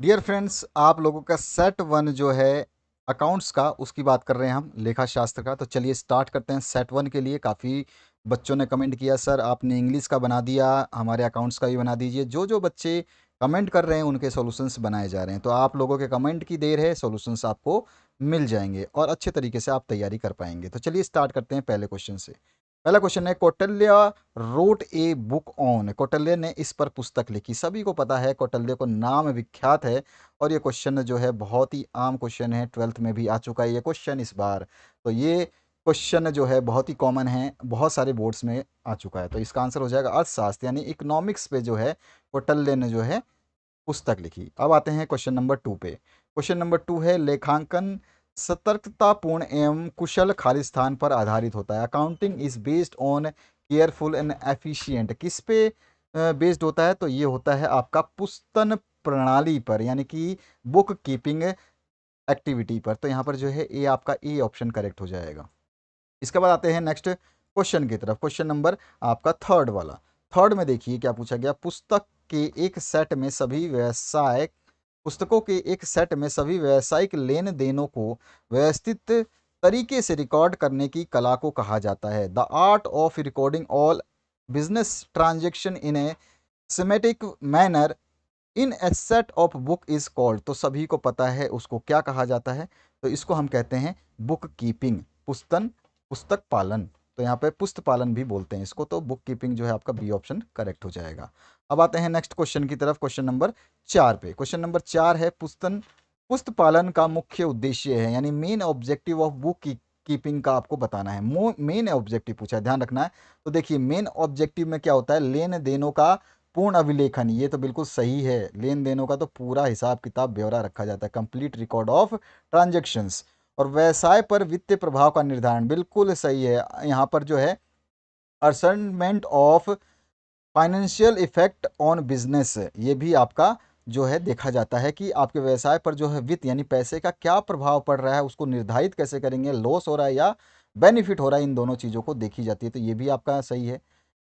Dear friends, आप लोगों का सेट वन जो है अकाउंट्स का, उसकी बात कर रहे हैं हम, लेखा शास्त्र का। तो चलिए स्टार्ट करते हैं। सेट वन के लिए काफ़ी बच्चों ने कमेंट किया, सर आपने इंग्लिश का बना दिया, हमारे अकाउंट्स का भी बना दीजिए। जो जो बच्चे कमेंट कर रहे हैं उनके सॉल्यूशंस बनाए जा रहे हैं। तो आप लोगों के कमेंट की देर है, सॉल्यूशंस आपको मिल जाएंगे और अच्छे तरीके से आप तैयारी कर पाएंगे। तो चलिए स्टार्ट करते हैं पहले क्वेश्चन से। पहला क्वेश्चन है, Kautilya wrote a book on. Kautilya ने इस पर पुस्तक लिखी। सभी को पता है, कौटिल्य को नाम विख्यात है। और ये क्वेश्चन जो है बहुत ही आम क्वेश्चन है, 12th में भी आ चुका है ये क्वेश्चन इस बार। तो ये क्वेश्चन जो है बहुत ही कॉमन है, बहुत सारे बोर्ड्स में आ चुका है। तो इसका आंसर हो जाएगा अर्थशास्त्र यानी इकोनॉमिक्स पे जो है कौटिल्य ने जो है पुस्तक लिखी। अब आते हैं क्वेश्चन नंबर टू पे। क्वेश्चन नंबर टू है, लेखांकन सतर्कतापूर्ण एवं कुशल खालिस्तान पर आधारित होता है। Accounting is based on careful and efficient. किस पे बेस्ड होता है? तो ये होता है आपका पुस्तन प्रणाली पर, यानी कि बुक कीपिंग एक्टिविटी पर। तो यहाँ पर जो है ए, आपका ए ऑप्शन करेक्ट हो जाएगा। इसके बाद आते हैं नेक्स्ट क्वेश्चन की तरफ। क्वेश्चन नंबर आपका थर्ड वाला। थर्ड में देखिए क्या पूछा गया, पुस्तक के एक सेट में सभी व्यवसाय पुस्तकों के एक सेट में सभी व्यावसायिक लेन देनों को व्यवस्थित तरीके से रिकॉर्ड करने की कला को कहा जाता है। The art of recording all business transaction in A semantic manner in A set of book is called. तो सभी को पता है उसको क्या कहा जाता है। तो इसको हम कहते हैं बुक कीपिंग, पुस्तक पालन। तो यहाँ पे पुस्त पालन भी बोलते हैं इसको। तो बुक कीपिंग जो है आपका बी ऑप्शन करेक्ट हो जाएगा। अब आते हैं नेक्स्ट क्वेश्चन की तरफ, क्वेश्चन नंबर चार पे। क्वेश्चन नंबर चार है, पुस्त पालन का मुख्य उद्देश्य है, यानी main objective of book keeping का आपको बताना है। मेन ऑब्जेक्टिव पूछा है, ध्यान रखना है। तो देखिए मेन ऑब्जेक्टिव में क्या होता है, लेन देनों का पूर्ण अभिलेखन। ये तो बिल्कुल सही है, लेन देनों का तो पूरा हिसाब किताब ब्यौरा रखा जाता है, कंप्लीट रिकॉर्ड ऑफ ट्रांजेक्शन्स। और व्यवसाय पर वित्तीय प्रभाव का निर्धारण, बिल्कुल सही है। यहाँ पर जो है assessment of financial effect on business, ये भी आपका जो है देखा जाता है कि आपके व्यवसाय पर जो है वित्त यानी पैसे का क्या प्रभाव पड़ रहा है, उसको निर्धारित कैसे करेंगे, लॉस हो रहा है या बेनिफिट हो रहा है, इन दोनों चीज़ों को देखी जाती है। तो ये भी आपका सही है।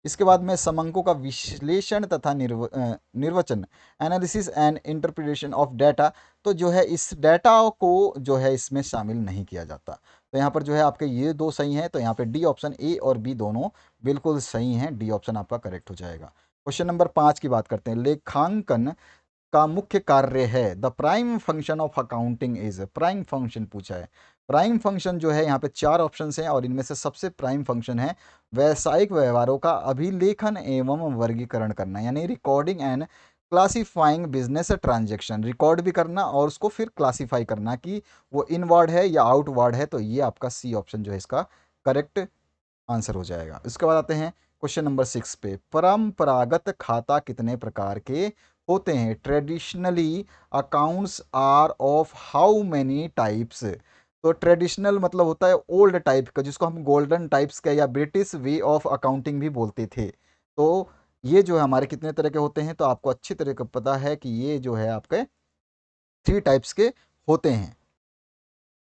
इसके बाद में समंकों का विश्लेषण तथा निर्वचन, analysis and interpretation of data. तो जो है इस डाटा को जो है इसमें शामिल नहीं किया जाता। तो यहाँ पर जो है आपके ये दो सही हैं। तो यहाँ पे डी ऑप्शन, ए और बी दोनों बिल्कुल सही हैं। डी ऑप्शन आपका करेक्ट हो जाएगा। क्वेश्चन नंबर पाँच की बात करते हैं। लेखांकन का मुख्य कार्य है, the prime function of accounting is. Prime function पूछा है। प्राइम फंक्शन जो है यहाँ पे चार ऑप्शन हैं और इनमें से सबसे प्राइम फंक्शन है व्यावसायिक व्यवहारों का अभिलेखन एवं वर्गीकरण करना, यानी recording and classifying business transaction. Record भी करना और उसको फिर क्लासिफाई करना कि वो इनवर्ड है या आउटवर्ड है। तो ये आपका सी ऑप्शन जो है इसका करेक्ट आंसर हो जाएगा। इसके बाद आते हैं क्वेश्चन नंबर सिक्स पे। परंपरागत खाता कितने प्रकार के होते हैं? Traditionally accounts are of how many types. तो ट्रेडिशनल मतलब होता है ओल्ड टाइप का, जिसको हम गोल्डन टाइप्स का या ब्रिटिश वे ऑफ अकाउंटिंग भी बोलते थे। तो ये जो है हमारे कितने तरह के होते हैं? तो आपको अच्छी तरह का पता है कि ये जो है आपके थ्री टाइप्स के होते हैं।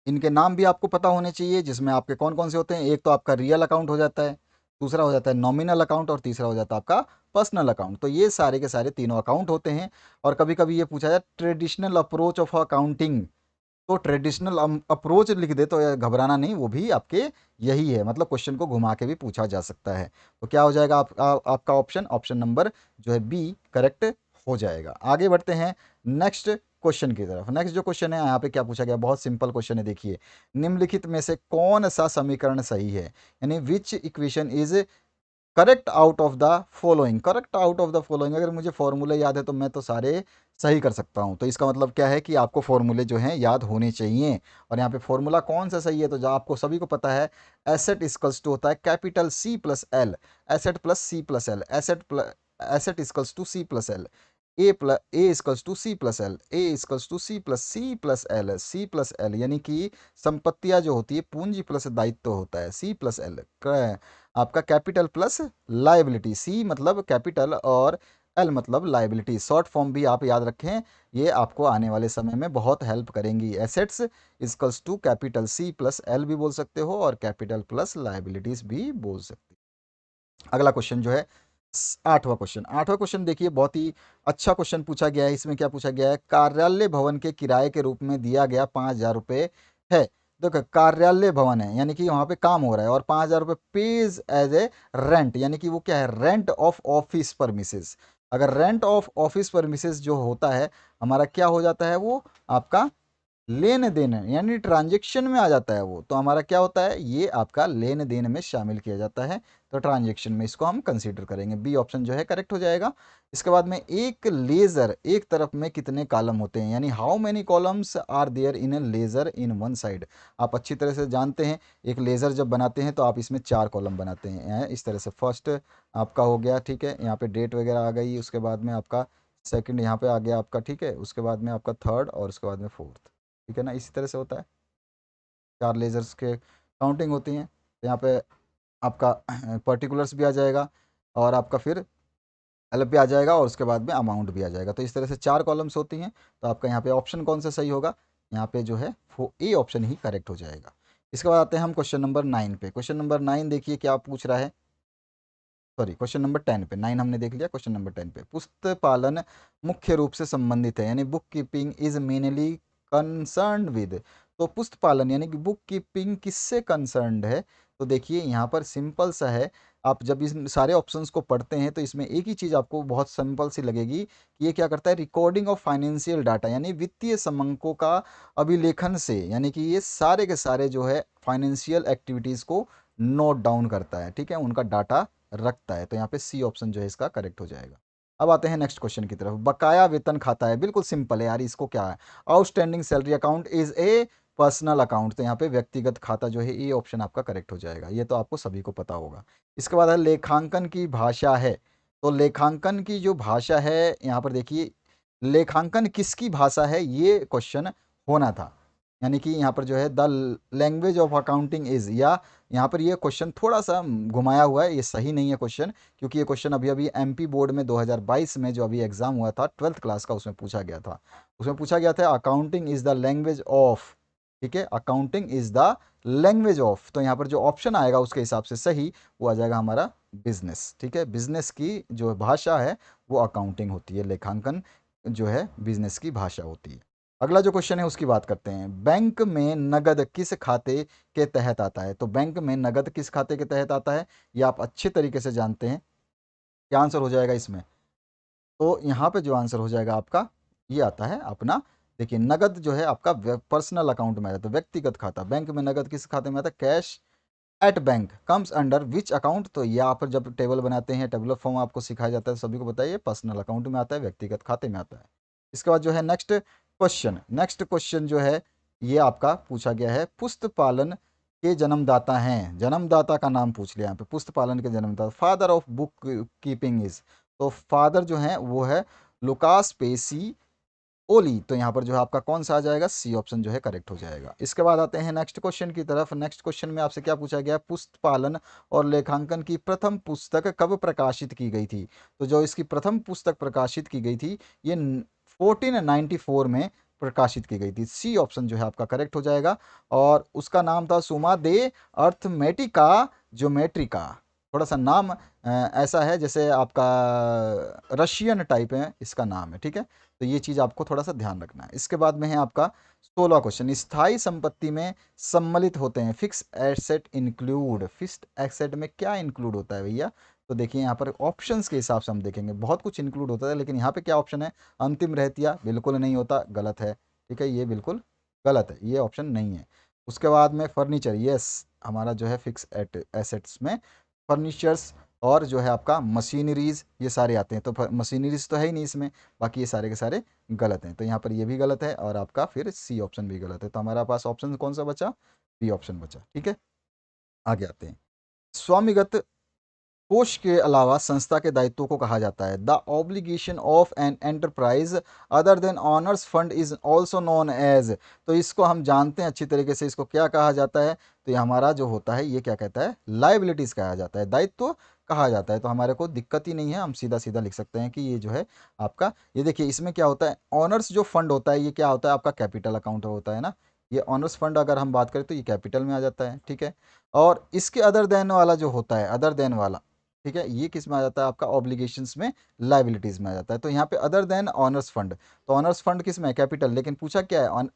इनके नाम भी आपको पता होने चाहिए, जिसमें आपके कौन कौन से होते हैं। एक तो आपका रियल अकाउंट हो जाता है, दूसरा हो जाता है नॉमिनल अकाउंट और तीसरा हो जाता है आपका पर्सनल अकाउंट। तो ये सारे के सारे तीनों अकाउंट होते हैं। और कभी कभी ये पूछा जाए ट्रेडिशनल अप्रोच ऑफ अकाउंटिंग, तो ट्रेडिशनल अप्रोच लिख दे तो घबराना नहीं, वो भी आपके यही है। मतलब क्वेश्चन को घुमा के भी पूछा जा सकता है। तो क्या हो जाएगा आपका ऑप्शन, ऑप्शन नंबर जो है बी करेक्ट हो जाएगा। आगे बढ़ते हैं नेक्स्ट क्वेश्चन की तरफ। नेक्स्ट जो क्वेश्चन है यहाँ पे क्या पूछा गया, बहुत सिंपल क्वेश्चन है। देखिए, निम्नलिखित में से कौन सा समीकरण सही है, यानी विच equation is correct out of the following. Correct out of the following, अगर मुझे फॉर्मूले याद है तो मैं तो सारे सही कर सकता हूँ। तो इसका मतलब क्या है कि आपको फॉर्मूले जो हैं याद होने चाहिए। और यहाँ पे फॉर्मूला कौन सा सही है? तो जो आपको सभी को पता है, एसेट इक्वल्स टू होता है capital C plus L, asset plus C plus L, asset equals to C plus L, A equals to C plus L, A equals to C plus L, C plus L, यानी कि संपत्तियां जो होती है पूंजी plus दायित्व होता है, सी प्लस एल। आपका कैपिटल प्लस लाइबिलिटी, सी मतलब कैपिटल और एल मतलब लाइबिलिटी। शॉर्ट फॉर्म भी आप याद रखें, ये आपको आने वाले समय में बहुत हेल्प करेंगी। Assets equals to capital C plus L भी बोल सकते हो और कैपिटल प्लस लाइबिलिटीज भी बोल सकते हो। अगला क्वेश्चन जो है आठवां क्वेश्चन, आठवां क्वेश्चन देखिए बहुत ही अच्छा क्वेश्चन पूछा गया है। इसमें क्या पूछा गया है, कार्यालय भवन के किराए के रूप में दिया गया 5,000 रुपये है। देखो कार्यालय भवन है यानी कि वहाँ पे काम हो रहा है, और 5,000 रुपये पेज एज ए रेंट, यानी कि वो क्या है, रेंट ऑफ ऑफिस परमिसेस। अगर रेंट ऑफ ऑफिस परमिसेस जो होता है हमारा, क्या हो जाता है वो आपका लेन देन, यानी ट्रांजेक्शन में आ जाता है वो, तो हमारा क्या होता है, ये आपका लेन देन में शामिल किया जाता है। तो ट्रांजेक्शन में इसको हम कंसीडर करेंगे, बी ऑप्शन जो है करेक्ट हो जाएगा। इसके बाद में एक लेज़र एक तरफ में कितने कॉलम होते हैं, यानी how many columns are there in a ledger in one side. आप अच्छी तरह से जानते हैं, एक लेज़र जब बनाते हैं तो आप इसमें 4 कॉलम बनाते हैं इस तरह से। फर्स्ट आपका हो गया, ठीक है, यहाँ पे डेट वगैरह आ गई, उसके बाद में आपका सेकंड यहाँ पे आ गया आपका, ठीक है, उसके बाद में आपका थर्ड, और उसके बाद में फोर्थ, ठीक है ना, इसी तरह से होता है। 4 लेज़र्स के काउंटिंग होती हैं, तो यहाँ पे आपका पर्टिकुलर्स भी आ जाएगा, और आपका फिर एल भी आ जाएगा, और उसके बाद में अमाउंट भी आ जाएगा। तो इस तरह से 4 कॉलम्स होती हैं। तो आपका यहाँ पे ऑप्शन कौन सा सही होगा, यहाँ पे जो है वो ए ऑप्शन ही करेक्ट हो जाएगा। इसके बाद आते हैं हम क्वेश्चन नंबर 9 पे। क्वेश्चन नंबर 9 देखिए क्या पूछ रहा है, सॉरी क्वेश्चन नंबर 10 पे, 9 हमने देख लिया, क्वेश्चन नंबर 10 पे, पुस्तक पालन मुख्य रूप से संबंधित है, यानी book keeping is mainly concerned with. तो पुस्तक पालन यानी कि बुक कीपिंग किससे कंसर्न्ड है, तो देखिए यहाँ पर सिंपल सा है। आप जब इस सारे ऑप्शंस को पढ़ते हैं तो इसमें एक ही चीज़ आपको बहुत सिंपल सी लगेगी कि ये क्या करता है, रिकॉर्डिंग ऑफ फाइनेंशियल डाटा, यानी वित्तीय समंकों का अभिलेखन से, यानी कि ये सारे के सारे जो है फाइनेंशियल एक्टिविटीज़ को नोट डाउन करता है, ठीक है, उनका डाटा रखता है। तो यहाँ पे सी ऑप्शन जो है इसका करेक्ट हो जाएगा। अब आते हैं नेक्स्ट क्वेश्चन की तरफ। बकाया वेतन खाता है, बिल्कुल सिंपल है यार, इसको क्या है, outstanding salary account is a personal account, तो यहाँ पे व्यक्तिगत खाता जो है ये ऑप्शन आपका करेक्ट हो जाएगा, ये तो आपको सभी को पता होगा। इसके बाद है लेखांकन की भाषा है। तो लेखांकन की जो भाषा है, यहाँ पर देखिए लेखांकन किसकी भाषा है, ये क्वेश्चन होना था। यानी कि यहाँ पर जो है the language of accounting is, या यहाँ पर ये क्वेश्चन थोड़ा सा घुमाया हुआ है, ये सही नहीं है क्वेश्चन, क्योंकि ये क्वेश्चन अभी अभी एमपी बोर्ड में 2022 में जो अभी एग्जाम हुआ था 12th क्लास का, उसमें पूछा गया था। उसमें पूछा गया था accounting is the language of, ठीक है, accounting is the language of. तो यहाँ पर जो ऑप्शन आएगा उसके हिसाब से सही वो आ जाएगा हमारा बिजनेस, ठीक है, बिजनेस की जो भाषा है वो अकाउंटिंग होती है, लेखांकन जो है बिजनेस की भाषा होती है। अगला जो क्वेश्चन है उसकी बात करते हैं, बैंक में नगद किस खाते के तहत आता है। तो बैंक में नगद किस खाते के तहत आता है, ये आप अच्छे तरीके से जानते हैं। क्या आंसर हो जाएगा इसमें, तो यहाँ पे जो आंसर हो जाएगा आपका ये आता है अपना, देखिए नगद जो है आपका पर्सनल अकाउंट में आता है, तो व्यक्तिगत खाता, बैंक में नगद किस खाते में आता है, cash at bank comes under which account. तो यहाँ पर जब टेबल बनाते हैं, टेबलर फॉर्म आपको सिखाया जाता है, सभी को बताइए पर्सनल अकाउंट में आता है, व्यक्तिगत खाते में आता है। इसके बाद जो है नेक्स्ट क्वेश्चन जो है ये आपका पूछा गया है, पुस्त पालन के जन्मदाता हैं, जन्मदाता का नाम पूछ लिया यहाँ पे, पुस्त पालन के जन्मदाता, father of book keeping is. तो फादर जो है वो है लुकास पेसी ओली। तो यहाँ पर जो है आपका कौन सा आ जाएगा, सी ऑप्शन जो है करेक्ट हो जाएगा। इसके बाद आते हैं नेक्स्ट क्वेश्चन की तरफ। नेक्स्ट क्वेश्चन में आपसे क्या पूछा गया, पुस्तक पालन और लेखांकन की प्रथम पुस्तक कब प्रकाशित की गई थी। तो जो इसकी प्रथम पुस्तक प्रकाशित की गई थी ये 1494 में प्रकाशित की गई थी, सी ऑप्शन जो है आपका करेक्ट हो जाएगा। और उसका नाम था सुमा दे अर्थमेटिका ज्योमेट्रिका। थोड़ा सा नाम ऐसा है जैसे आपका रशियन टाइप है इसका नाम है, ठीक है, तो ये चीज़ आपको थोड़ा सा ध्यान रखना है। इसके बाद में है आपका 16वां क्वेश्चन, स्थायी संपत्ति में सम्मिलित होते हैं fix asset include, fixed asset में क्या इंक्लूड होता है भैया। तो देखिए यहाँ पर ऑप्शंस के हिसाब से हम देखेंगे, बहुत कुछ इंक्लूड होता है, लेकिन यहाँ पे क्या ऑप्शन है, अंतिम रहतिया, बिल्कुल नहीं होता, गलत है, ठीक है, ये बिल्कुल गलत है, ये ऑप्शन नहीं है। उसके बाद में फर्नीचर, यस, हमारा जो है फिक्स एसेट्स में फर्नीचर्स और जो है आपका मशीनरीज ये सारे आते हैं, तो मशीनरीज तो है ही नहीं इसमें, बाकी ये सारे के सारे गलत हैं, तो यहाँ पर ये भी गलत है, और आपका फिर सी ऑप्शन भी गलत है। तो हमारा पास ऑप्शन कौन सा बचा, बी ऑप्शन बचा, ठीक है। आगे आते हैं, स्वामिगत कोष के अलावा संस्था के दायित्वों को कहा जाता है, the obligation of an enterprise other than owners fund is also known as. तो इसको हम जानते हैं अच्छी तरीके से, इसको क्या कहा जाता है, तो ये हमारा जो होता है ये क्या कहता है, लाइबिलिटीज कहा जाता है, दायित्व कहा जाता है। तो हमारे को दिक्कत ही नहीं है, हम सीधा सीधा लिख सकते हैं कि ये जो है आपका, ये देखिए इसमें क्या होता है, ऑनर्स जो फंड होता है ये क्या होता है आपका, कैपिटल अकाउंट होता है ना, ये ऑनर्स फंड अगर हम बात करें तो ये कैपिटल में आ जाता है, ठीक है। और इसके अदर देन वाला जो होता है, अदर देन वाला ठीक है, ये किस में आ जाता है आपका ऑब्लिगेशंस में, लाइबिलिटीज में आ जाता है। तो यहाँ पे अदर देन ऑनर्स फंड, तो ऑनर्स फंड किस में है, कैपिटल, लेकिन पूछा क्या है,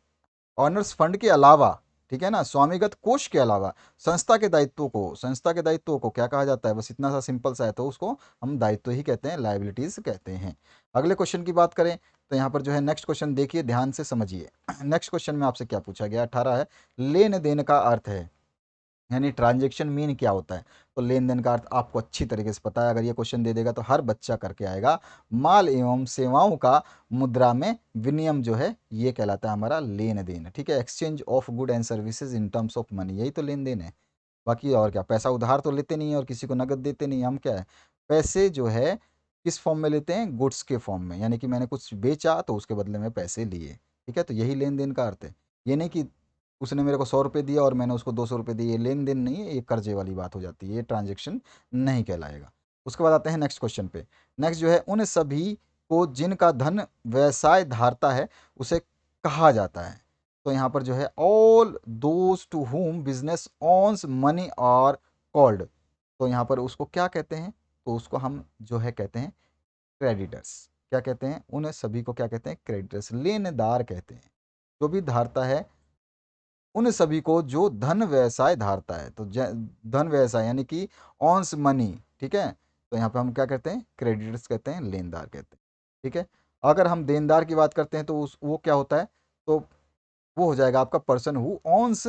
ऑनर्स फंड के अलावा, ठीक है ना, स्वामीगत कोष के अलावा संस्था के दायित्वों को क्या कहा जाता है, बस इतना सा सिंपल सा है, तो उसको हम दायित्व ही कहते हैं, लाइबिलिटीज कहते हैं। अगले क्वेश्चन की बात करें तो यहाँ पर जो है नेक्स्ट क्वेश्चन देखिए, ध्यान से समझिए। नेक्स्ट क्वेश्चन में आपसे क्या पूछा गया, 18 है, लेन देन का अर्थ है, यानी ट्रांजेक्शन मीन क्या होता है। तो लेन देन का अर्थ आपको अच्छी तरीके से पता है, अगर ये क्वेश्चन दे देगा तो हर बच्चा करके आएगा। माल एवं सेवाओं का मुद्रा में विनिमय जो है ये कहलाता है हमारा लेन देन, ठीक है, exchange of good and services in terms of money, यही तो लेन देन है। बाकी और क्या, पैसा उधार तो लेते नहीं है और किसी को नगद देते नहीं, हम क्या है, पैसे जो है किस फॉर्म में लेते हैं, गुड्स के फॉर्म में, यानी कि मैंने कुछ बेचा तो उसके बदले में पैसे लिए, ठीक है, तो यही लेन देन का अर्थ है। ये नहीं कि उसने मेरे को 100 रुपये दिया और मैंने उसको 200 रुपये दिए, ये लेन देन नहीं है, ये कर्जे वाली बात हो जाती है, ये ट्रांजेक्शन नहीं कहलाएगा। उसके बाद आते हैं नेक्स्ट क्वेश्चन पे। नेक्स्ट जो है, उन सभी को जिनका धन व्यवसाय धारता है उसे कहा जाता है। तो यहाँ पर जो है, all those to whom business owes money are called, तो यहाँ पर उसको क्या कहते हैं, तो उसको हम जो है कहते हैं क्रेडिटर्स। क्या कहते हैं, उन सभी को क्या कहते हैं, क्रेडिटर्स, लेनदार कहते हैं, जो भी धारता है उन सभी को जो धन व्यवसाय धारता है। तो धन व्यवसाय यानी कि ऑन्स मनी, ठीक है, तो यहाँ पे हम क्या कहते हैं, क्रेडिटर्स कहते हैं, लेनदार कहते हैं, ठीक है। अगर हम देनदार की बात करते हैं तो उस वो क्या होता है, तो वो हो जाएगा आपका पर्सन हु ऑन्स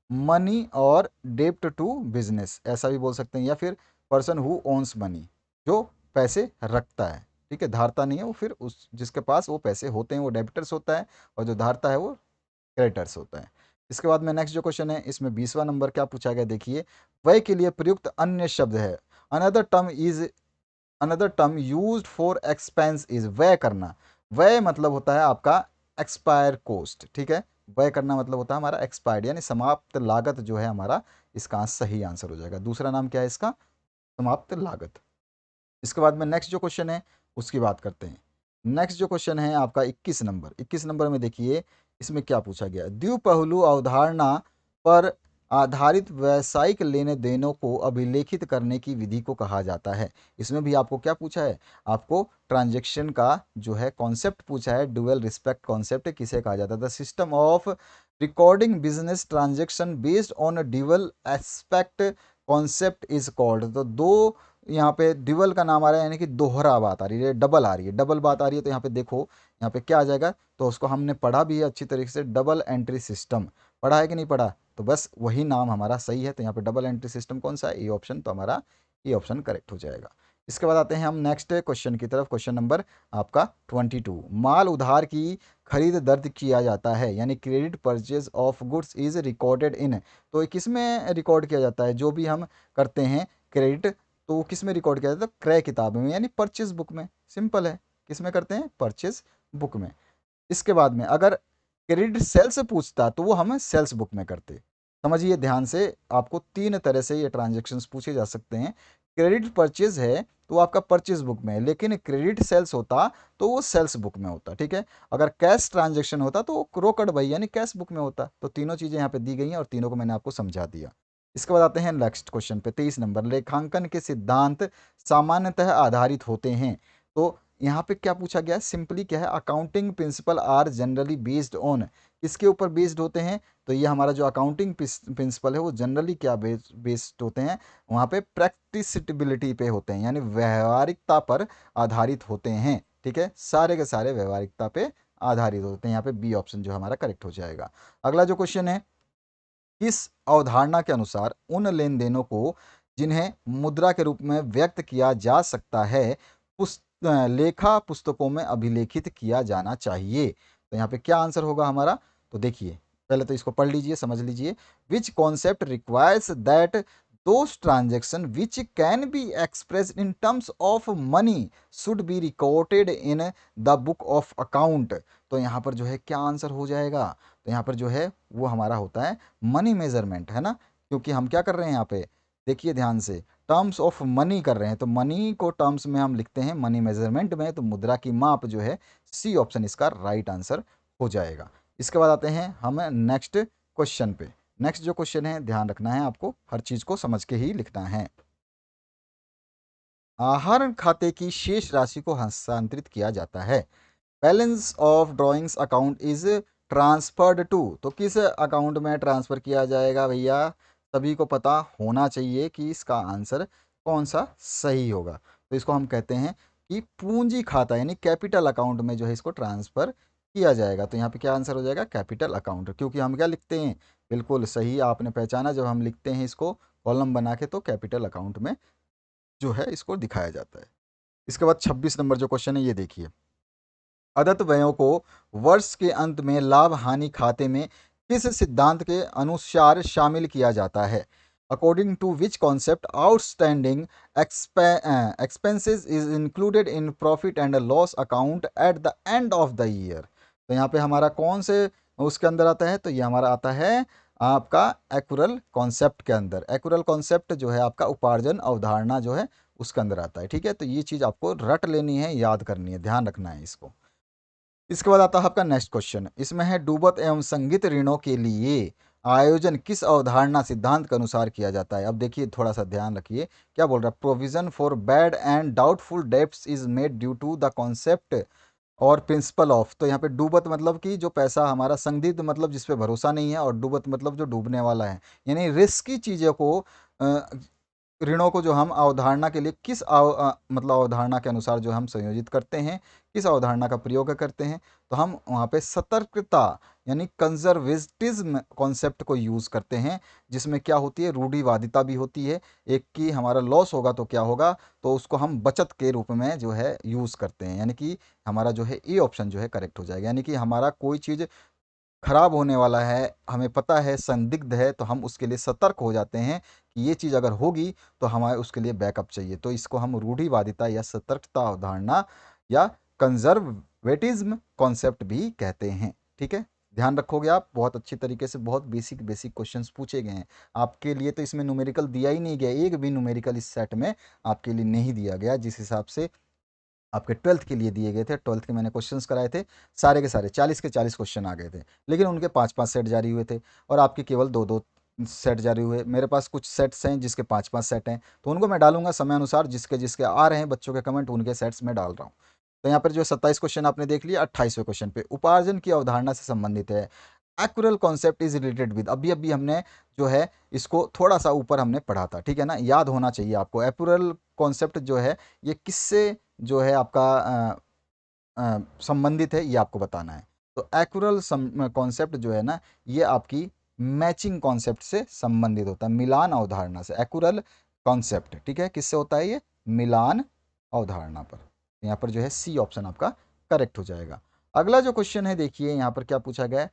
मनी और डेप्ट टू बिजनेस, ऐसा भी बोल सकते हैं, या फिर पर्सन हु ओन्स मनी, जो पैसे रखता है, ठीक है, धारता नहीं है वो, फिर उस जिसके पास वो पैसे होते हैं वो डेबिटर्स होता है, और जो धारता है वो क्रेडिटर्स होता है। इसके बाद में नेक्स्ट जो क्वेश्चन है, इसमें 20वां नंबर क्या पूछा गया, देखिए, व्यय के लिए प्रयुक्त अन्य शब्द है, another term is, another term used for expense is, व्यय करना, व्यय मतलब होता है आपका एक्सपायर कोस्ट, ठीक है, व्यय करना मतलब होता है हमारा एक्सपायर्ड, यानी समाप्त लागत जो है हमारा, इसका सही आंसर हो जाएगा। दूसरा नाम क्या है इसका, समाप्त लागत। इसके बाद में नेक्स्ट जो क्वेश्चन है उसकी बात करते हैं। नेक्स्ट जो क्वेश्चन है आपका 21 नंबर, 21 नंबर में देखिए, इसमें क्या पूछा गया, द्विपहलू अवधारणा पर आधारित व्यावसायिक लेने देनों को अभिलेखित करने की विधि को कहा जाता है। इसमें भी आपको क्या पूछा है, आपको ट्रांजैक्शन का जो है कॉन्सेप्ट पूछा है, डुअल रिस्पेक्ट कॉन्सेप्ट किसे कहा जाता है, the system of recording business transaction based on dual aspect concept is called. तो दो, यहाँ पे ड्यूअल का नाम आ रहा है, यानी कि दोहरा बात आ रही है, डबल आ रही है, डबल बात आ रही है, तो यहाँ पे देखो, यहाँ पे क्या आ जाएगा, तो उसको हमने पढ़ा भी है अच्छी तरीके से, डबल एंट्री सिस्टम, पढ़ा है कि नहीं पढ़ा, तो बस वही नाम हमारा सही है। तो यहाँ पे डबल एंट्री सिस्टम कौन सा है, ये ऑप्शन, तो हमारा ये ऑप्शन करेक्ट हो जाएगा। इसके बाद आते हैं हम नेक्स्ट क्वेश्चन की तरफ, क्वेश्चन नंबर आपका 22, माल उधार की खरीद दर्ज किया जाता है, यानी credit purchase of goods is recorded in, तो किस में रिकॉर्ड किया जाता है, जो भी हम करते हैं क्रेडिट, तो वो किस में रिकॉर्ड किया जाता है, क्रय किताब में, यानी परचेज बुक में, सिंपल है, किस में करते हैं, परचेज बुक में। इसके बाद में अगर क्रेडिट सेल से पूछता तो वो हम सेल्स बुक में करते। समझिए ध्यान से, आपको तीन तरह से ये ट्रांजेक्शन्स पूछे जा सकते हैं। क्रेडिट परचेज है तो वो आपका परचेज बुक में है, लेकिन क्रेडिट सेल्स होता तो वो सेल्स बुक में होता, ठीक है। अगर कैश ट्रांजेक्शन होता तो वो रोकड़ बही यानी कैश बुक में होता। तो तीनों चीज़ें यहाँ पे दी गई हैं और तीनों को मैंने आपको समझा दिया। इसके बाद आते हैं नेक्स्ट क्वेश्चन पे, 23 नंबर, लेखांकन के सिद्धांत सामान्यतः आधारित होते हैं। तो यहाँ पे क्या पूछा गया है, सिंपली क्या है, accounting principle are generally based on, किसके ऊपर बेस्ड होते हैं, तो ये हमारा जो अकाउंटिंग प्रिंसिपल है वो जनरली क्या बेस्ड होते हैं, वहाँ पे प्रैक्टिसिबिलिटी पे होते हैं, यानी व्यवहारिकता पर आधारित होते हैं, ठीक है, सारे के सारे व्यवहारिकता पे आधारित होते हैं। यहाँ पे बी ऑप्शन जो हमारा करेक्ट हो जाएगा। अगला जो क्वेश्चन है, इस अवधारणा के अनुसार उन लेन देनों को जिन्हें मुद्रा के रूप में व्यक्त किया जा सकता है लेखा पुस्तकों में अभिलेखित किया जाना चाहिए। तो यहाँ पे क्या आंसर होगा हमारा, तो देखिए पहले तो इसको पढ़ लीजिए, समझ लीजिए, विच concept requires that those transaction which can be expressed in terms of money should be recorded in the book of account. तो यहाँ पर जो है क्या आंसर हो जाएगा, तो यहाँ पर जो है वो हमारा होता है मनी मेजरमेंट, है ना, क्योंकि हम क्या कर रहे हैं यहाँ पे, देखिए ध्यान से, टर्म्स ऑफ मनी कर रहे हैं, तो मनी को टर्म्स में हम लिखते हैं मनी मेजरमेंट में, तो मुद्रा की माप जो है सी ऑप्शन इसका राइट आंसर हो जाएगा। इसके बाद आते हैं हम नेक्स्ट क्वेश्चन पे। नेक्स्ट जो क्वेश्चन है, ध्यान रखना है आपको, हर चीज़ को समझ के ही लिखना है। आहरण खाते की शेष राशि को हस्तांतरित किया जाता है। Balance of drawings account is transferred to, तो किस अकाउंट में ट्रांसफर किया जाएगा भैया, सभी को पता होना चाहिए कि इसका आंसर कौन सा सही होगा। तो इसको हम कहते हैं कि पूंजी खाता यानी कैपिटल अकाउंट में जो है इसको ट्रांसफर किया जाएगा। तो यहाँ पे क्या आंसर हो जाएगा, कैपिटल अकाउंट, क्योंकि हम क्या लिखते हैं, बिल्कुल सही आपने पहचाना, जब हम लिखते हैं इसको कॉलम बना के तो कैपिटल अकाउंट में जो है इसको दिखाया जाता है। इसके बाद 26 नंबर जो क्वेश्चन है ये देखिए, अदत्त व्ययों को वर्ष के अंत में लाभ हानि खाते में किस सिद्धांत के अनुसार शामिल किया जाता है, according to which concept outstanding expenses is included in profit and loss account at the end of the year. तो यहाँ पे हमारा कौन से उसके अंदर आता है, तो ये हमारा आता है आपका एक्युरल कॉन्सेप्ट के अंदर। एक्युरल कॉन्सेप्ट जो है आपका उपार्जन अवधारणा जो है उसके अंदर आता है। ठीक है, तो ये चीज़ आपको रट लेनी है, याद करनी है, ध्यान रखना है इसको। इसके बाद आता है आपका नेक्स्ट क्वेश्चन, इसमें है डूबत एवं संगित ऋणों के लिए आयोजन किस अवधारणा सिद्धांत के अनुसार किया जाता है। अब देखिए थोड़ा सा ध्यान रखिए, क्या बोल रहा है, provision for bad and doubtful debts is made due to the concept और प्रिंसिपल ऑफ। तो यहाँ पे डूबत मतलब कि जो पैसा हमारा, संदिग्ध मतलब जिस पे भरोसा नहीं है, और डूबत मतलब जो डूबने वाला है, यानी रिस्की चीज़ों को ऋणों को जो हम अवधारणा के लिए किस मतलब अवधारणा के अनुसार जो हम संयोजित करते हैं, किस अवधारणा का प्रयोग करते हैं, तो हम वहाँ पे सतर्कता यानी कंजर्वेटिज्म कॉन्सेप्ट को यूज़ करते हैं, जिसमें क्या होती है, रूढ़िवादिता भी होती है। एक कि हमारा लॉस होगा तो क्या होगा, तो उसको हम बचत के रूप में जो है यूज़ करते हैं, यानी कि हमारा जो है ए ऑप्शन जो है करेक्ट हो जाएगा। यानी कि हमारा कोई चीज़ खराब होने वाला है, हमें पता है, संदिग्ध है, तो हम उसके लिए सतर्क हो जाते हैं कि ये चीज़ अगर होगी तो हमें उसके लिए बैकअप चाहिए। तो इसको हम रूढ़िवादिता या सतर्कता अवधारणा या कंजर्वेटिज्म कॉन्सेप्ट भी कहते हैं। ठीक है, ध्यान रखोगे आप, बहुत अच्छी तरीके से, बहुत बेसिक बेसिक क्वेश्चंस पूछे गए हैं आपके लिए। तो इसमें न्यूमेरिकल दिया ही नहीं गया, एक भी न्यूमेरिकल इस सेट में आपके लिए नहीं दिया गया, जिस हिसाब से आपके ट्वेल्थ के लिए दिए गए थे। ट्वेल्थ के मैंने क्वेश्चंस कराए थे, सारे के सारे 40 के 40 क्वेश्चन आ गए थे, लेकिन उनके 5-5 सेट जारी हुए थे और आपके केवल 2-2 सेट जारी हुए। मेरे पास कुछ सेट्स हैं जिसके 5-5 सेट हैं, तो उनको मैं डालूंगा समय अनुसार, जिसके जिसके आ रहे हैं बच्चों के कमेंट उनके सेट्स में डाल रहा हूँ। तो यहाँ पर जो 27 क्वेश्चन आपने देख लिया, 28वें क्वेश्चन पे उपार्जन की अवधारणा से संबंधित है। एक्युरल कॉन्सेप्ट इज रिलेटेड विद, अभी अभी हमने जो है इसको थोड़ा सा ऊपर हमने पढ़ा था, ठीक है ना, याद होना चाहिए आपको। एक्युरल कॉन्सेप्ट जो है ये किससे जो है आपका संबंधित है, ये आपको बताना है। तो एक्युरल कॉन्सेप्ट जो है ना, ये आपकी मैचिंग कॉन्सेप्ट से संबंधित होता है, मिलान अवधारणा से। एक्युरल कॉन्सेप्ट, ठीक है, किससे होता है ये, मिलान अवधारणा पर। यहाँ पर जो है सी ऑप्शन आपका करेक्ट हो जाएगा। अगला जो क्वेश्चन है देखिए, यहाँ पर क्या पूछा गया है,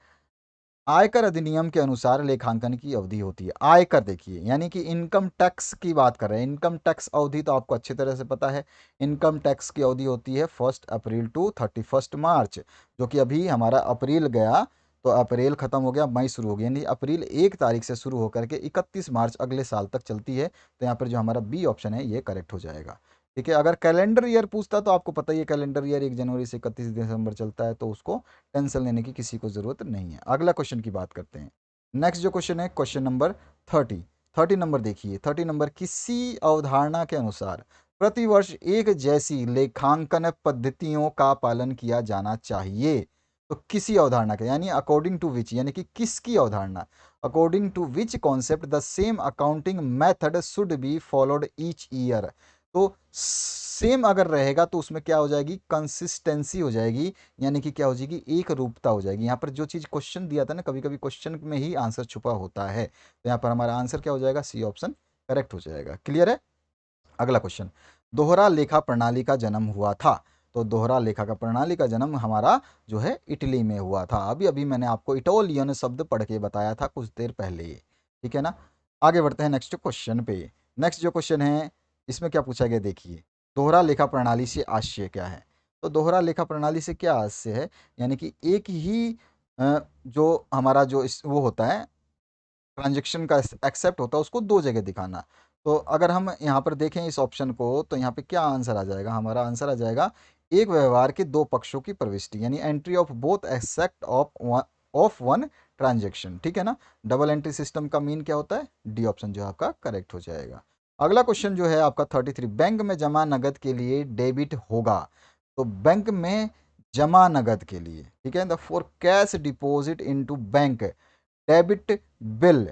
आयकर अधिनियम के अनुसार लेखांकन की अवधि होती है। आयकर देखिए यानी कि इनकम टैक्स की बात कर रहे हैं। इनकम टैक्स अवधि तो आपको अच्छी तरह से पता है, इनकम टैक्स की अवधि होती है 1 अप्रैल टू 31 मार्च, जो कि अभी हमारा अप्रैल गया, तो अप्रैल खत्म हो गया, मई शुरू हो गया, यानी अप्रैल 1 तारीख से शुरू होकर के 31 मार्च अगले साल तक चलती है। तो यहाँ पर जो हमारा बी ऑप्शन है ये करेक्ट हो जाएगा। ठीक है, अगर कैलेंडर ईयर पूछता तो आपको पता ही है, कैलेंडर ईयर 1 जनवरी से 31 दिसंबर चलता है, तो उसको टेंशन लेने की किसी को ज़रूरत नहीं है। अगला क्वेश्चन की बात करते हैं। नेक्स्ट जो क्वेश्चन है क्वेश्चन नंबर 30। 30 नंबर देखिए, 30 नंबर, किसी अवधारणा के अनुसार प्रतिवर्ष एक जैसी लेखांकन पद्धतियों का पालन किया जाना चाहिए। तो किसी अवधारणा के, यानी अकॉर्डिंग टू विच, यानी कि किसकी अवधारणा, according to which concept the same accounting method should be followed each year. तो सेम अगर रहेगा तो उसमें क्या हो जाएगी, कंसिस्टेंसी हो जाएगी, यानी कि क्या हो जाएगी, एक रूपता हो जाएगी। यहाँ पर जो चीज़ क्वेश्चन दिया था ना, कभी कभी क्वेश्चन में ही आंसर छुपा होता है, तो यहाँ पर हमारा आंसर क्या हो जाएगा, सी ऑप्शन करेक्ट हो जाएगा। क्लियर है। अगला क्वेश्चन, दोहरा लेखा प्रणाली का जन्म हुआ था। तो दोहरा लेखा का प्रणाली का जन्म हमारा जो है इटली में हुआ था। अभी अभी मैंने आपको इटोलियन शब्द पढ़ के बताया था कुछ देर पहले ही, ठीक है ना। आगे बढ़ते हैं नेक्स्ट क्वेश्चन पे। नेक्स्ट जो क्वेश्चन है इसमें क्या पूछा गया देखिए, दोहरा लेखा प्रणाली से आशय क्या है। तो दोहरा लेखा प्रणाली से क्या आशय है, यानी कि एक ही जो हमारा जो वो होता है, ट्रांजेक्शन का एक्सेप्ट होता है, उसको दो जगह दिखाना। तो अगर हम यहाँ पर देखें इस ऑप्शन को, तो यहाँ पे क्या आंसर आ जाएगा, हमारा आंसर आ जाएगा एक व्यवहार के दो पक्षों की प्रविष्टि, यानी entry of both except of one transaction, ठीक है ना। डबल एंट्री सिस्टम का मीन क्या होता है, डी ऑप्शन जो आपका करेक्ट हो जाएगा। अगला क्वेश्चन जो है आपका 33, बैंक में जमा नगद के लिए डेबिट होगा। तो बैंक में जमा नगद के लिए, ठीक है, the for cash deposit into bank debit bill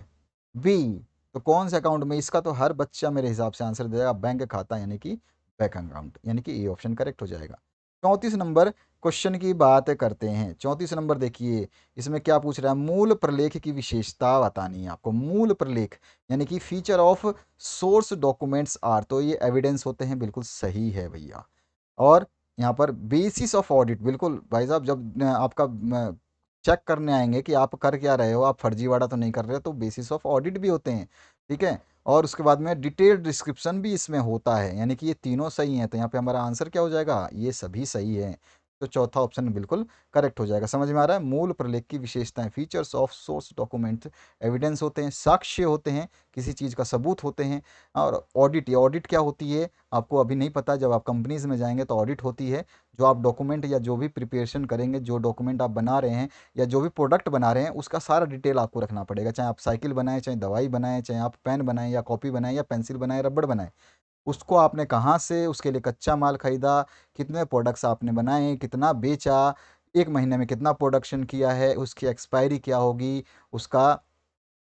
B, तो कौन से अकाउंट में? इसका तो हर बच्चा मेरे हिसाब से आंसर देगा बैंक खाता, यानी कि बैंक अकाउंट, यानी कि ए ऑप्शन करेक्ट हो जाएगा। 34 नंबर क्वेश्चन की बात करते हैं। 34 नंबर देखिए, इसमें क्या पूछ रहा है? मूल प्रलेख की विशेषता बतानी है आपको। मूल प्रलेख यानी कि feature of source documents are, तो ये एविडेंस होते हैं, बिल्कुल सही है भैया। और यहाँ पर बेसिस ऑफ ऑडिट, बिल्कुल भाई साहब, जब आपका चेक करने आएंगे कि आप कर क्या रहे हो, आप फर्जीवाड़ा तो नहीं कर रहे हो, तो बेसिस ऑफ ऑडिट भी होते हैं, ठीक है। और उसके बाद में डिटेल्ड डिस्क्रिप्शन भी इसमें होता है, यानी कि ये तीनों सही हैं। तो यहाँ पे हमारा आंसर क्या हो जाएगा? ये सभी सही है। तो चौथा ऑप्शन बिल्कुल करेक्ट हो जाएगा। समझ में आ रहा है? मूल प्रलेख की विशेषताएं, features of source document, evidence होते हैं, साक्ष्य होते हैं, किसी चीज़ का सबूत होते हैं। और ऑडिट, ये ऑडिट क्या होती है आपको अभी नहीं पता, जब आप कंपनीज में जाएंगे तो ऑडिट होती है। जो आप डॉक्यूमेंट या जो भी प्रिपरेशन करेंगे, जो डॉक्यूमेंट आप बना रहे हैं या जो भी प्रोडक्ट बना रहे हैं, उसका सारा डिटेल आपको रखना पड़ेगा। चाहे आप साइकिल बनाएं, चाहे दवाई बनाएं, चाहे आप पेन बनाएं या कॉपी बनाएं या पेंसिल बनाएं, रबड़ बनाएं, उसको आपने कहाँ से, उसके लिए कच्चा माल खरीदा, कितने प्रोडक्ट्स आपने बनाए, कितना बेचा, एक महीने में कितना प्रोडक्शन किया है, उसकी एक्सपायरी क्या होगी, उसका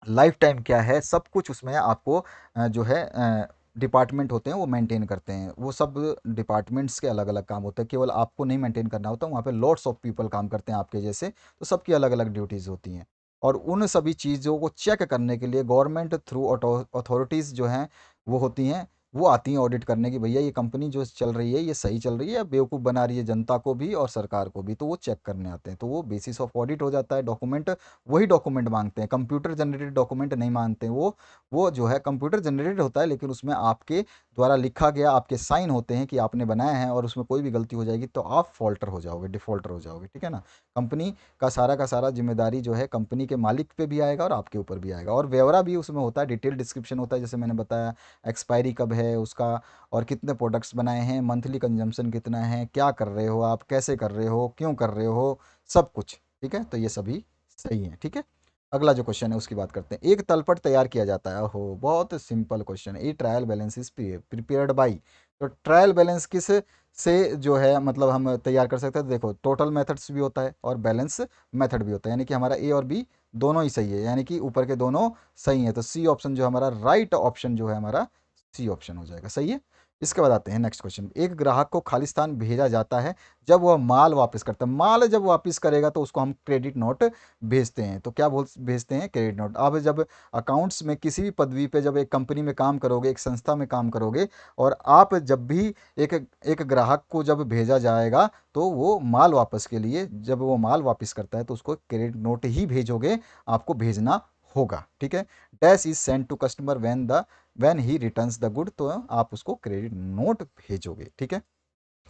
लाइफ टाइम क्या है, सब कुछ उसमें आपको जो है डिपार्टमेंट होते हैं वो मेंटेन करते हैं। वो सब डिपार्टमेंट्स के अलग अलग काम होते हैं, केवल आपको नहीं मेंटेन करना होता, वहाँ पे लॉट्स ऑफ पीपल काम करते हैं आपके जैसे, तो सबकी अलग अलग ड्यूटीज़ होती हैं। और उन सभी चीज़ों को चेक करने के लिए गवर्नमेंट थ्रू अथॉरिटीज़ जो हैं वो होती हैं, वो आती हैं ऑडिट करने की, भैया ये कंपनी जो चल रही है ये सही चल रही है या बेवकूफ़ बना रही है जनता को भी और सरकार को भी, तो वो चेक करने आते हैं। तो वो बेसिस ऑफ ऑडिट हो जाता है। डॉक्यूमेंट वही डॉक्यूमेंट मांगते हैं, कंप्यूटर जनरेटेड डॉक्यूमेंट नहीं मांगते हैं। वो जो है कंप्यूटर जनरेटेड होता है, लेकिन उसमें आपके द्वारा लिखा गया, आपके साइन होते हैं कि आपने बनाया है, और उसमें कोई भी गलती हो जाएगी तो आप फॉल्टर हो जाओगे, डिफॉल्टर हो जाओगे, ठीक है ना। कंपनी का सारा जिम्मेदारी जो है कंपनी के मालिक पे भी आएगा और आपके ऊपर भी आएगा। और ब्यौरा भी उसमें होता है, डिटेल डिस्क्रिप्शन होता है, जैसे मैंने बताया एक्सपायरी कब है उसका, और कितने प्रोडक्ट्स बनाए हैं, मंथली कंजम्पशन कितना है, क्या कर रहे हो आप, कैसे कर रहे हो, क्यों कर रहे हो, सब कुछ, ठीक है। तो ये सभी सही है, ठीक है। अगला जो क्वेश्चन है उसकी बात करते हैं। एक तलपट तैयार किया जाता है, ओहो बहुत सिंपल क्वेश्चन है। ए trial balance is prepared by, तो ट्रायल बैलेंस किस से जो है मतलब हम तैयार कर सकते हैं? तो देखो, टोटल मेथड्स भी होता है और बैलेंस मेथड भी होता है, यानी कि हमारा ए और बी दोनों ही सही है, यानी कि ऊपर के दोनों सही है। तो सी ऑप्शन जो हमारा राइट ऑप्शन जो है हमारा सी ऑप्शन हो जाएगा, सही है। इसके बाद आते हैं नेक्स्ट क्वेश्चन। एक ग्राहक को खालिस्तान भेजा जाता है जब वह माल वापस करता है, माल जब वापस करेगा तो उसको हम क्रेडिट नोट भेजते हैं। तो क्या बोल भेजते हैं? Credit note. अब जब अकाउंट्स में किसी भी पदवी पे जब एक कंपनी में काम करोगे, एक संस्था में काम करोगे, और आप जब भी एक एक ग्राहक को जब भेजा जाएगा तो वो माल वापस के लिए, जब वो माल वापस करता है तो उसको क्रेडिट नोट ही भेजोगे, आपको भेजना होगा, ठीक है। Dash is send to customer when he returns the good, तो आप उसको क्रेडिट नोट भेजोगे, ठीक है।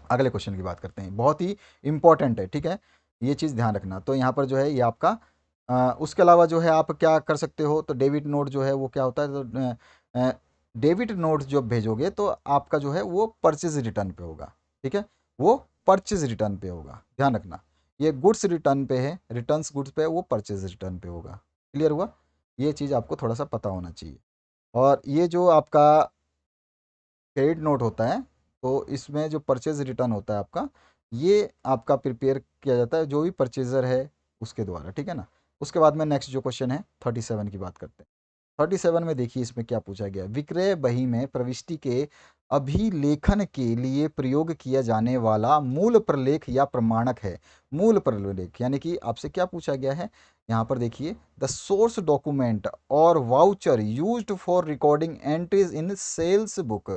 अगले क्वेश्चन की बात करते हैं, बहुत ही इंपॉर्टेंट है, ठीक है, ये चीज़ ध्यान रखना। तो यहाँ पर जो है ये आपका उसके अलावा जो है आप क्या कर सकते हो? तो डेबिट नोट जो है वो क्या होता है? तो डेबिट नोट जो भेजोगे तो आपका जो है वो परचेज रिटर्न पे होगा, ठीक है, वो परचेज रिटर्न पे होगा, ध्यान रखना। ये गुड्स रिटर्न पे है, रिटर्न्स गुड्स पे है, वो परचेज रिटर्न पे होगा। क्लियर हुआ? ये चीज़ आपको थोड़ा सा पता होना चाहिए। और ये जो आपका क्रेडिट नोट होता है, तो इसमें जो परचेज रिटर्न होता है आपका, ये आपका प्रिपेयर किया जाता है जो भी परचेजर है उसके द्वारा, ठीक है ना। उसके बाद में नेक्स्ट जो क्वेश्चन है 37 की बात करते हैं। 37 में देखिए इसमें क्या पूछा गया। विक्रय बही में प्रविष्टि के अभिलेखन के लिए प्रयोग किया जाने वाला मूल प्रलेख या प्रमाणक है। मूल प्रलेख यानी कि आपसे क्या पूछा गया है यहाँ पर? देखिए, द सोर्स डॉक्यूमेंट और voucher used for recording entries in sales book,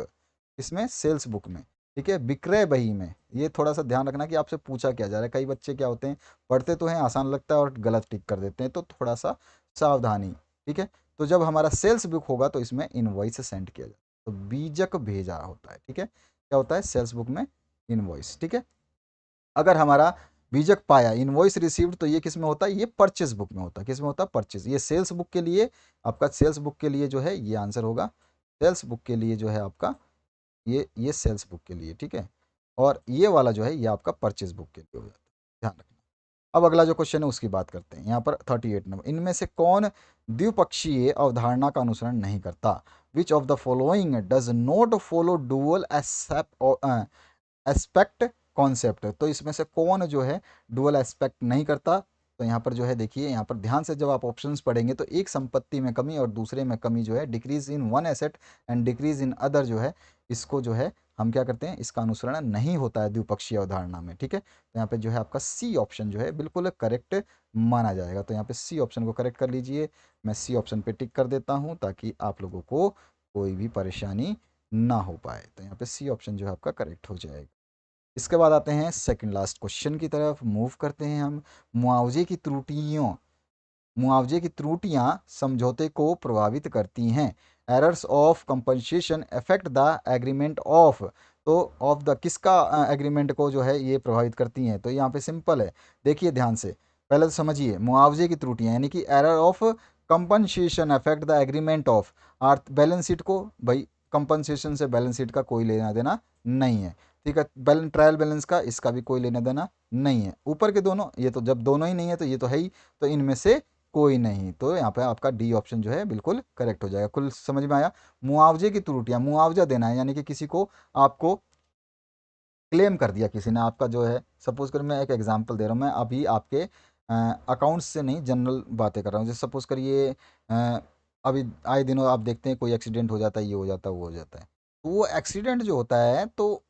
इसमें सेल्स बुक में, ठीक है, विक्रय बही में। ये थोड़ा सा ध्यान रखना कि आपसे पूछा क्या जा रहा है। कई बच्चे क्या होते हैं, पढ़ते तो हैं, आसान लगता है और गलत टिक कर देते हैं, तो थोड़ा सा सावधानी, ठीक है। तो जब हमारा सेल्स बुक होगा तो इसमें इनवॉइस सेंड किया जाए, तो बीजक भेजा होता है, ठीक है। क्या होता है? सेल्स बुक में इनवॉइस, ठीक है। अगर हमारा बीजक पाया, इनवॉइस रिसीव्ड, तो ये किस में होता है? ये परचेज बुक में होता है। किस में होता है? परचेज। ये सेल्स बुक के लिए, आपका सेल्स बुक के लिए जो है ये आंसर होगा। सेल्स बुक के लिए जो है आपका ये सेल्स बुक के लिए, ठीक है। और ये वाला जो है ये आपका परचेज बुक के लिए हो जाता है, ध्यान रखना। अब अगला जो क्वेश्चन है उसकी बात करते हैं यहाँ पर 38 नंबर, इनमें से कौन द्विपक्षीय अवधारणा का अनुसरण नहीं करता? Which of the following does not follow dual aspect concept? तो इसमें से कौन जो है डुअल एस्पेक्ट नहीं करता? तो यहाँ पर जो है देखिए, यहाँ पर ध्यान से जब आप ऑप्शंस पढ़ेंगे तो एक संपत्ति में कमी और दूसरे में कमी जो है, decrease in one asset and decrease in other जो है, इसको जो है हम क्या करते हैं, इसका अनुसरण नहीं होता है द्विपक्षीय अवधारणा में। ठीक है, तो यहाँ पे जो है आपका सी ऑप्शन जो है बिल्कुल करेक्ट माना जाएगा। तो यहाँ पे सी ऑप्शन को करेक्ट कर लीजिए। मैं सी ऑप्शन पे टिक कर देता हूँ ताकि आप लोगों को कोई भी परेशानी ना हो पाए। तो यहाँ पे सी ऑप्शन जो है आपका करेक्ट हो जाएगा। इसके बाद आते हैं सेकंड लास्ट क्वेश्चन की तरफ, मूव करते हैं हम। मुआवजे की त्रुटियों मुआवजे की त्रुटियां समझौते को प्रभावित करती हैं। Errors of compensation affect the agreement of, तो ऑफ द किसका एग्रीमेंट को जो है ये प्रभावित करती हैं? तो यहाँ पे सिंपल है, देखिए ध्यान से, पहले तो समझिए मुआवजे की त्रुटियां यानी कि error of compensation affect the agreement of earth balance sheet को, भाई कंपनसेशन से बैलेंस शीट का कोई लेना देना नहीं है। ठीक है, ट्रायल बैलेंस का इसका भी कोई लेना देना नहीं है। ऊपर के दोनों, ये तो जब दोनों ही नहीं है तो ये तो है ही, तो इनमें से कोई नहीं। तो यहाँ पे आपका डी ऑप्शन जो है बिल्कुल करेक्ट हो जाएगा। कुल समझ में आया? मुआवजे की त्रुटियां, मुआवजा देना है यानी कि किसी को आपको क्लेम कर दिया किसी ने, आपका जो है सपोज कर, मैं एक एग्जांपल दे रहा हूँ, मैं अभी आपके अकाउंट्स से नहीं जनरल बातें कर रहा हूँ। जैसे सपोज करिए अभी आए दिनों आप देखते हैं कोई एक्सीडेंट हो जाता है, ये हो जाता है, वो हो जाता है। तो वो एक्सीडेंट जो होता है, तो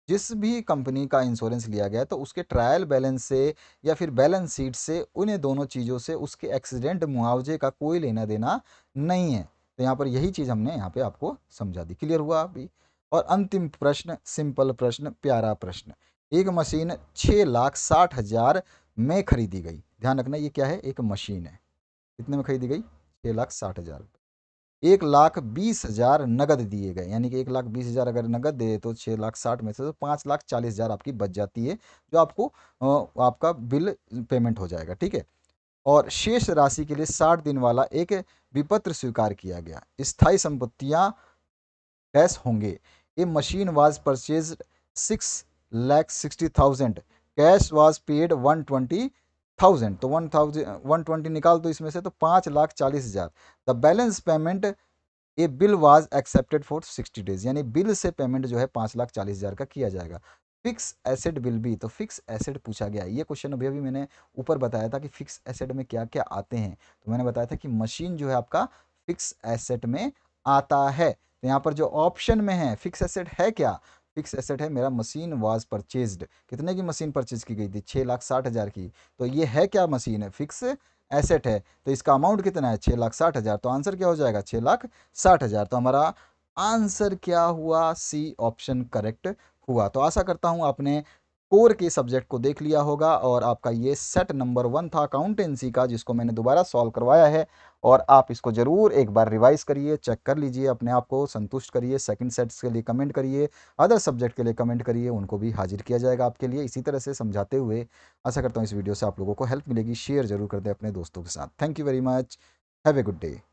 जिस भी कंपनी का इंश्योरेंस लिया गया है तो उसके ट्रायल बैलेंस से या फिर बैलेंस शीट से, उन्हें दोनों चीज़ों से उसके एक्सीडेंट मुआवजे का कोई लेना देना नहीं है। तो यहाँ पर यही चीज़ हमने यहाँ पे आपको समझा दी। क्लियर हुआ अभी? और अंतिम प्रश्न, सिंपल प्रश्न, प्यारा प्रश्न। एक मशीन 6,60,000 में खरीदी गई। ध्यान रखना ये क्या है, एक मशीन है। कितने में खरीदी गई? 6,60,000। 1,20,000 नगद दिए गए, यानी कि 1,20,000 अगर नगद दे तो 6,60,000 में से तो 5,40,000 आपकी बच जाती है, जो आपको आपका बिल पेमेंट हो जाएगा। ठीक है, और शेष राशि के लिए 60 दिन वाला एक विपत्र स्वीकार किया गया। स्थायी संपत्तियां डैश होंगे। A machine was purchase 6,60,000, cash was paid 120,000। तो 120 निकाल दो इसमें से, तो 5,40,000। The balance payment a bill was accepted for 60 days, यानी बिल से पेमेंट जो है 5,40,000 का किया जाएगा। फिक्स एसेट विल बी, तो फिक्स एसेट पूछा गया। ये क्वेश्चन अभी अभी मैंने ऊपर बताया था कि फिक्स एसेट में क्या क्या आते हैं। तो मैंने बताया था कि मशीन जो है आपका फिक्स एसेट में आता है। तो यहाँ पर जो ऑप्शन में है फिक्स एसेट है क्या? फिक्स एसेट है मेरा मशीन वाज परचेज्ड। कितने की मशीन परचेज की गई थी? 6,60,000 की। तो ये है क्या? मशीन है, फिक्स एसेट है। तो इसका अमाउंट कितना है? 6,60,000। तो आंसर क्या हो जाएगा? 6,60,000। तो हमारा आंसर क्या हुआ? सी ऑप्शन करेक्ट हुआ। तो आशा करता हूँ आपने कोर के सब्जेक्ट को देख लिया होगा और आपका ये सेट नंबर 1 था अकाउंटेंसी का, जिसको मैंने दोबारा सॉल्व करवाया है। और आप इसको ज़रूर एक बार रिवाइज करिए, चेक कर लीजिए, अपने आप को संतुष्ट करिए। सेकंड सेट्स के लिए कमेंट करिए, अदर सब्जेक्ट के लिए कमेंट करिए, उनको भी हाजिर किया जाएगा आपके लिए इसी तरह से समझाते हुए। आशा करता हूँ इस वीडियो से आप लोगों को हेल्प मिलेगी। शेयर जरूर कर दें अपने दोस्तों के साथ। Thank you very much. Have a good day.